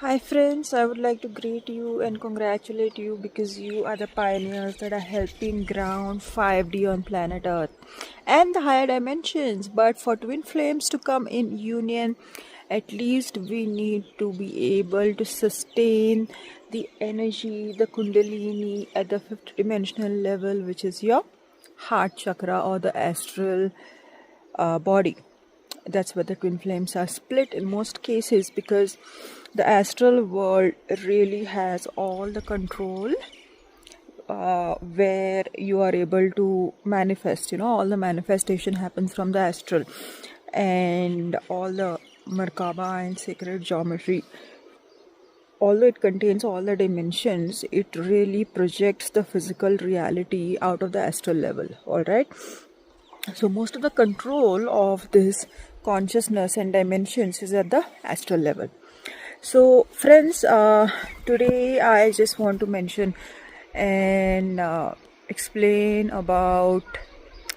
Hi friends, I would like to greet you and congratulate you because you are the pioneers that are helping ground 5D on planet Earth and the higher dimensions. But for twin flames to come in union, at least we need to be able to sustain the energy, the kundalini at the fifth dimensional level, which is your heart chakra or the astral body. That's where the twin flames are split in most cases, because the astral world really has all the control where you are able to manifest. All the manifestation happens from the astral, and all the Merkaba and sacred geometry, although it contains all the dimensions, it really projects the physical reality out of the astral level. All right, so most of the control of this consciousness and dimensions is at the astral level. So friends, today I just want to mention and explain about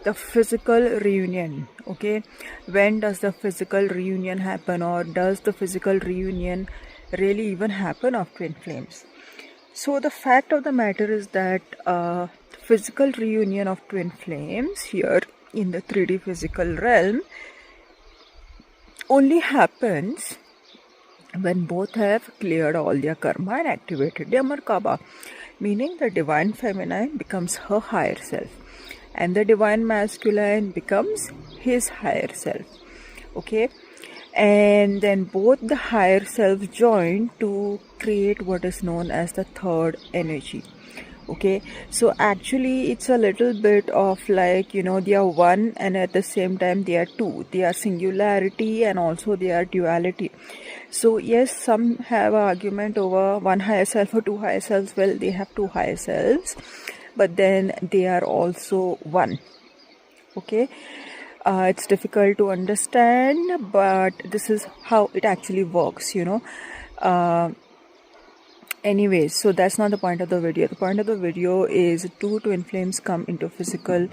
the physical reunion. Okay, when does the physical reunion happen, or does the physical reunion really even happen of twin flames? So the fact of the matter is that physical reunion of twin flames here in the 3D physical realm only happens when both have cleared all their karma and activated their Merkaba, meaning the divine feminine becomes her higher self and the divine masculine becomes his higher self. Okay, and then both the higher self join to create what is known as the third energy. Okay, so actually it's a little bit of like, they are one and at the same time they are two. They are singularity and also they are duality. So yes, some have an argument over one higher self or two higher selves. Well, they have two higher selves, but then they are also one. Okay, it's difficult to understand, but this is how it actually works. Anyways, so that's not the point of the video. The point of the video is two twin flames come into physical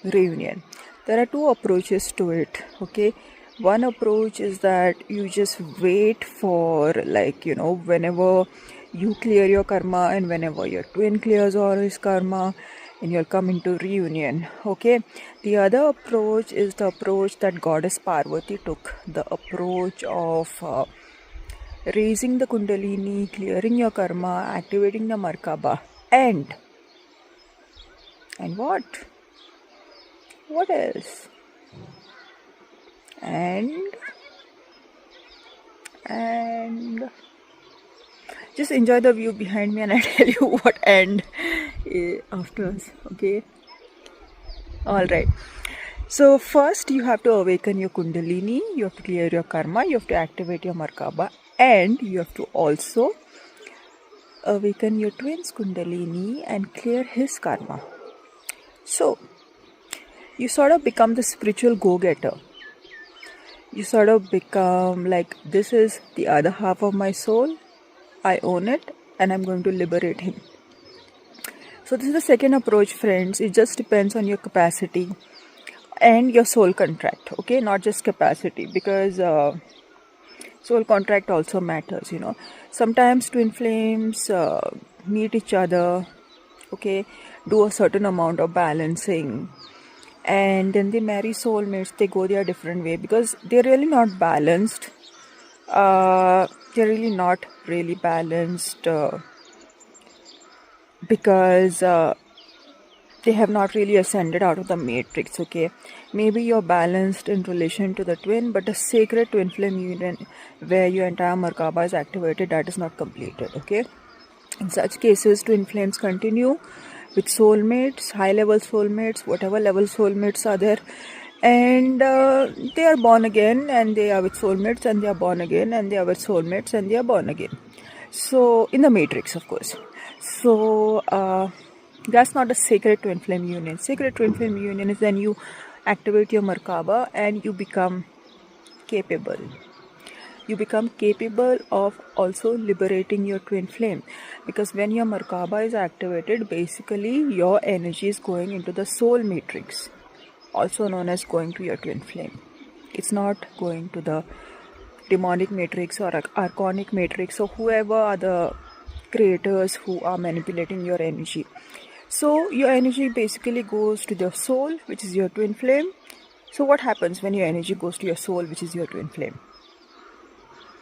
reunion. There are two approaches to it. Okay, one approach is that you just wait for, like, whenever you clear your karma and whenever your twin clears all his karma, and you'll come into reunion. Okay, the other approach is the approach that goddess Parvati took, the approach of raising the kundalini, clearing your karma, activating the Merkaba, and what else? And just enjoy the view behind me and I tell you what end afterwards. Okay, all right. So first you have to awaken your kundalini, you have to clear your karma, you have to activate your Merkaba, and you have to also awaken your twin's kundalini and clear his karma. So you sort of become the spiritual go-getter. You sort of become like, this is the other half of my soul, I own it and I'm going to liberate him. So this is the second approach, friends. It just depends on your capacity and your soul contract. Okay, not just capacity, because soul contract also matters. Sometimes twin flames meet each other, okay, do a certain amount of balancing, and then they marry soulmates. They go their different way because they're really not balanced. They're really not really balanced because they have not really ascended out of the matrix. Okay, maybe you're balanced in relation to the twin, but the sacred twin flame union where your entire Merkaba is activated, that is not completed. Okay, in such cases twin flames continue with soulmates, high level soulmates, whatever level soulmates are there, and they are born again and they are with soulmates, and they are born again and they are with soulmates, and they are born again. So in the matrix, of course. So that's not a sacred twin flame union. Sacred twin flame union is when you activate your Merkaba and you become capable. You become capable of also liberating your twin flame, because when your Merkaba is activated, basically your energy is going into the soul matrix, also known as going to your twin flame. It's not going to the demonic matrix or archonic matrix, or whoever are the creators who are manipulating your energy. So your energy basically goes to the soul, which is your twin flame. So what happens when your energy goes to your soul, which is your twin flame?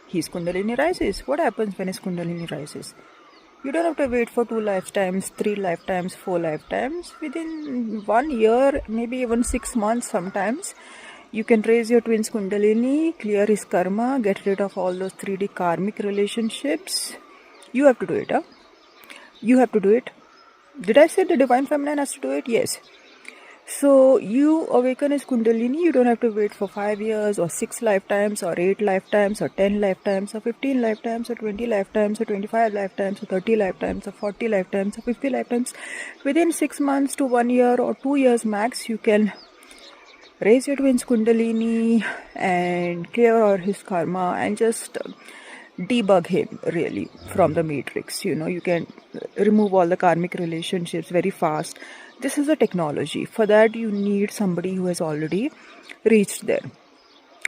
His Kundalini rises. What happens when his Kundalini rises? You don't have to wait for 2 lifetimes, 3 lifetimes, 4 lifetimes. Within 1 year, maybe even 6 months sometimes, you can raise your twin's Kundalini, clear his karma, get rid of all those 3D karmic relationships. You have to do it, huh? You have to do it. Did I say the Divine Feminine has to do it? Yes. So you awaken his Kundalini. You don't have to wait for 5 years or 6 lifetimes or 8 lifetimes or 10 lifetimes or 15 lifetimes or 20 lifetimes or 25 lifetimes or 30 lifetimes or 40 lifetimes or 50 lifetimes. Within 6 months to 1 year or 2 years max, you can raise your twin's Kundalini and clear all his karma and just debug him really from the matrix. You can remove all the karmic relationships very fast. This is a technology. For that, you need somebody who has already reached there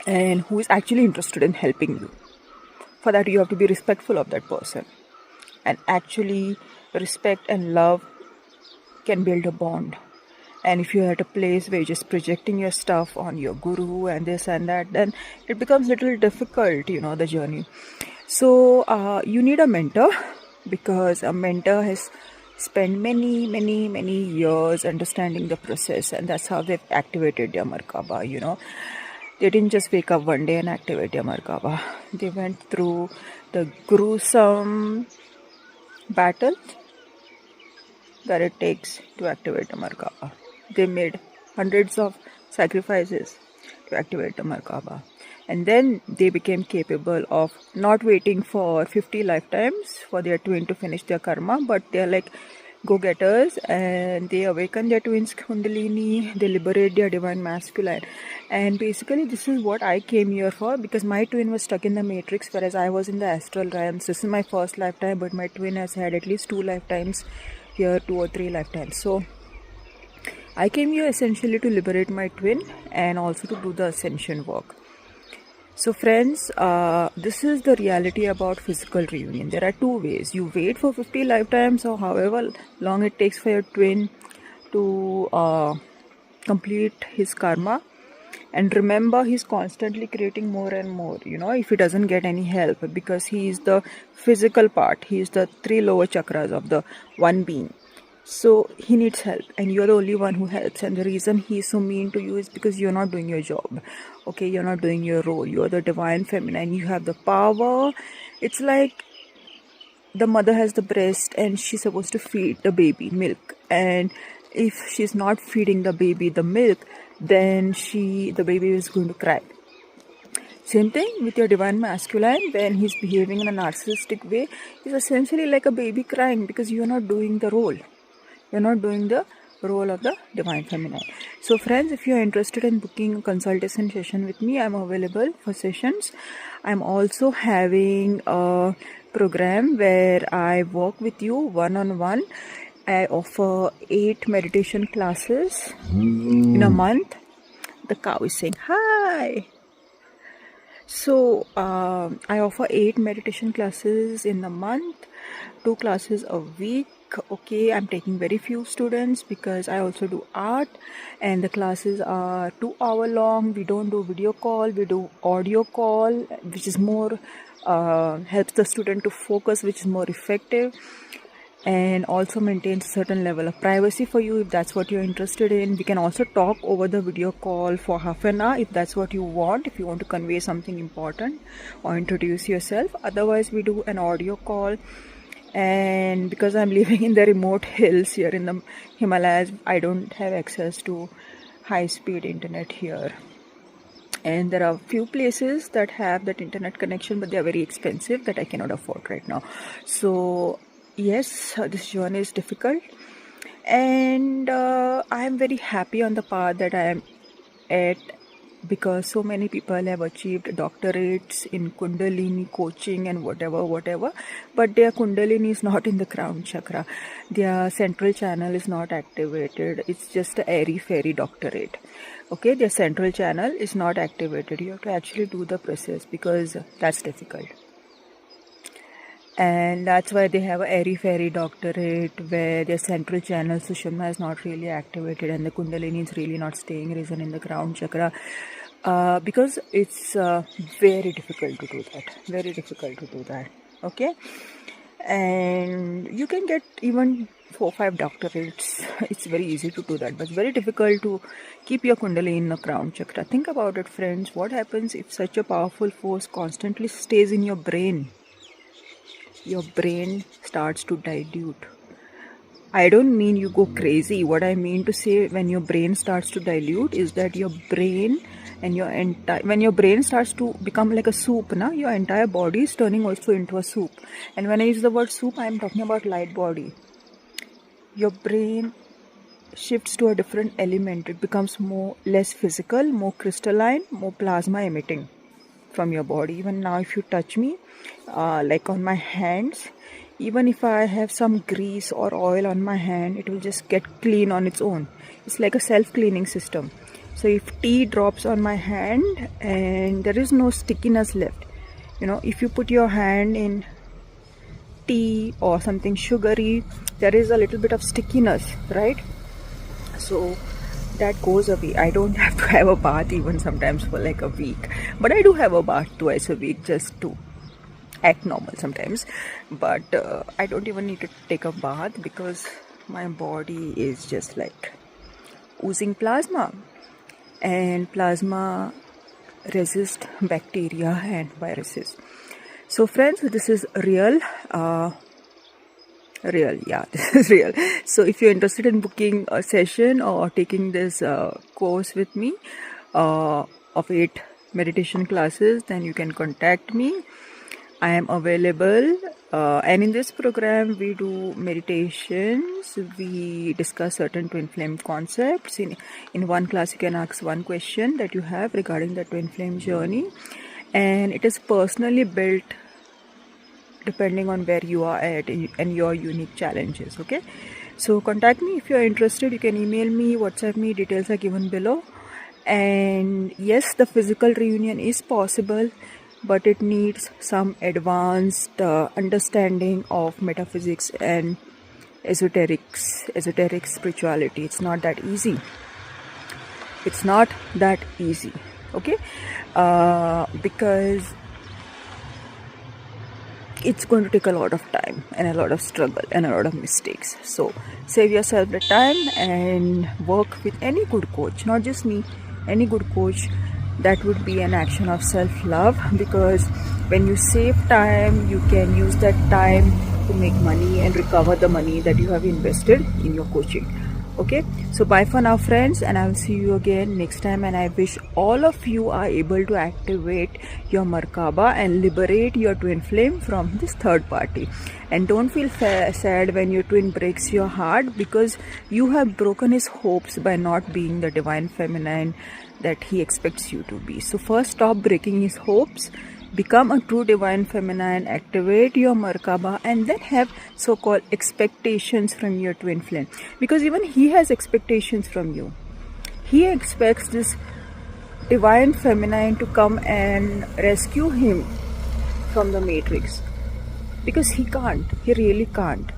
and who is actually interested in helping you. For that, you have to be respectful of that person. And actually, respect and love can build a bond. And if you're at a place where you're just projecting your stuff on your guru and this and that, then it becomes a little difficult, the journey. So you need a mentor, because a mentor has spent many years understanding the process, and that's how they've activated their Merkaba. They didn't just wake up one day and activate their Merkaba. They went through the gruesome battle that it takes to activate the Merkaba. They made hundreds of sacrifices to activate the Merkaba. And then they became capable of not waiting for 50 lifetimes for their twin to finish their karma, but they're like go-getters, and they awaken their twin's Kundalini, they liberate their divine masculine. And basically this is what I came here for, because my twin was stuck in the matrix, whereas I was in the astral realms. This is my first lifetime, but my twin has had at least 2 lifetimes here, 2 or 3 lifetimes. So I came here essentially to liberate my twin and also to do the ascension work. So friends, this is the reality about physical reunion. There are 2 ways. You wait for 50 lifetimes or however long it takes for your twin to complete his karma. And remember, he's constantly creating more and more, if he doesn't get any help, because he is the physical part. He is the 3 lower chakras of the one being. So he needs help, and you're the only one who helps. And the reason he's so mean to you is because you're not doing your job. Okay, you're not doing your role. You're the divine feminine. You have the power. It's like the mother has the breast and she's supposed to feed the baby milk. And if she's not feeding the baby the milk, then the baby is going to cry. Same thing with your divine masculine. When he's behaving in a narcissistic way, he's essentially like a baby crying, because you're not doing the role. You're not doing the role of the divine feminine. So friends, if you're interested in booking a consultation session with me, I'm available for sessions. I'm also having a program where I work with you one-on-one. I offer 8 meditation classes in a month. The cow is saying hi. So I offer 8 meditation classes in a month, 2 classes a week. Okay, I'm taking very few students because I also do art, and the classes are 2 hour long. We don't do video call, we do audio call, which is more helps the student to focus, which is more effective, and also maintains a certain level of privacy for you if that's what you're interested in. We can also talk over the video call for half an hour if that's what you want, if you want to convey something important or introduce yourself. Otherwise, we do an audio call. And because I'm living in the remote hills here in the Himalayas, I don't have access to high-speed internet here. And there are few places that have that internet connection, but they are very expensive that I cannot afford right now. So yes, this journey is difficult, and I am very happy on the path that I am at, because so many people have achieved doctorates in Kundalini coaching and whatever, but their Kundalini is not in the crown chakra. Their central channel is not activated. It's just a airy-fairy doctorate. Okay, their central channel is not activated. You have to actually do the process because that's difficult. And that's why they have a airy-fairy doctorate where their central channel Sushumna is not really activated and the Kundalini is really not staying risen in the crown chakra, because it's very difficult to do that. Very difficult to do that. Okay, and you can get even 4-5 doctorates. It's very easy to do that, but it's very difficult to keep your Kundalini in the crown chakra. Think about it, friends. What happens if such a powerful force constantly stays in your brain? Your brain starts to dilute. I don't mean you go crazy. What I mean to say, when your brain starts to dilute, is that your brain and your entire, when your brain starts to become like a soup, your entire body is turning also into a soup. And when I use the word soup, I am talking about light body. Your brain shifts to a different element. It becomes less physical, more crystalline, more plasma emitting from your body. Even now, if you touch me, like on my hands, even if I have some grease or oil on my hand, it will just get clean on its own. It's like a self-cleaning system. So if tea drops on my hand and there is no stickiness left, if you put your hand in tea or something sugary, there is a little bit of stickiness, right? So that goes away. I don't have to have a bath even sometimes for like a week, but I do have a bath twice a week just to act normal sometimes. But I don't even need to take a bath because my body is just like oozing plasma, and plasma resists bacteria and viruses. So friends, this is real. This is real. So if you're interested in booking a session or taking this course with me of 8 meditation classes, then you can contact me. I am available, and in this program we do meditations. We discuss certain twin flame concepts. In one class you can ask one question that you have regarding the twin flame journey, and it is personally built depending on where you are at and your unique challenges. Okay, so contact me if you are interested. You can email me, WhatsApp me, details are given below. And yes, the physical reunion is possible, but it needs some advanced understanding of metaphysics and esoteric spirituality. It's not that easy. It's not that easy. Okay, because it's going to take a lot of time and a lot of struggle and a lot of mistakes. So save yourself the time and work with any good coach, not just me, any good coach. That would be an action of self-love, because when you save time, you can use that time to make money and recover the money that you have invested in your coaching. Okay, so bye for now, friends, and I will see you again next time. And I wish all of you are able to activate your Merkaba and liberate your twin flame from this third party. And don't feel sad when your twin breaks your heart, because you have broken his hopes by not being the divine feminine that he expects you to be. So first, stop breaking his hopes. Become a true divine feminine, activate your Merkaba, and then have so-called expectations from your twin flame, because even he has expectations from you. He expects this divine feminine to come and rescue him from the matrix, because he can't. He really can't.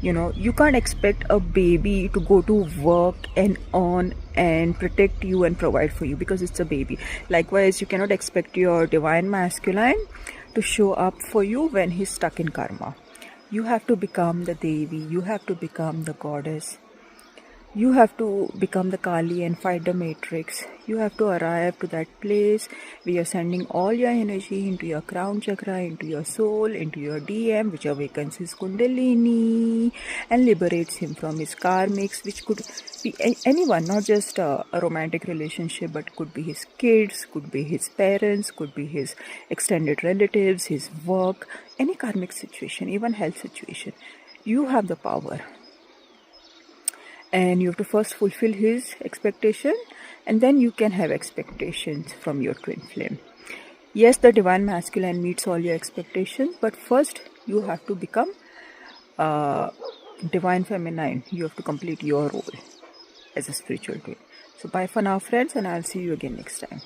You can't expect a baby to go to work and earn and protect you and provide for you, because it's a baby. Likewise, you cannot expect your divine masculine to show up for you when he's stuck in karma. You have to become the Devi. You have to become the goddess. You have to become the Kali and fight the matrix. You have to arrive to that place where you're sending all your energy into your crown chakra, into your soul, into your DM, which awakens his Kundalini and liberates him from his karmics, which could be anyone, not just a romantic relationship, but could be his kids, could be his parents, could be his extended relatives, his work, any karmic situation, even health situation. You have the power. And you have to first fulfill his expectation, and then you can have expectations from your twin flame. Yes, the divine masculine meets all your expectations, but first you have to become divine feminine. You have to complete your role as a spiritual twin. So bye for now, friends, and I'll see you again next time.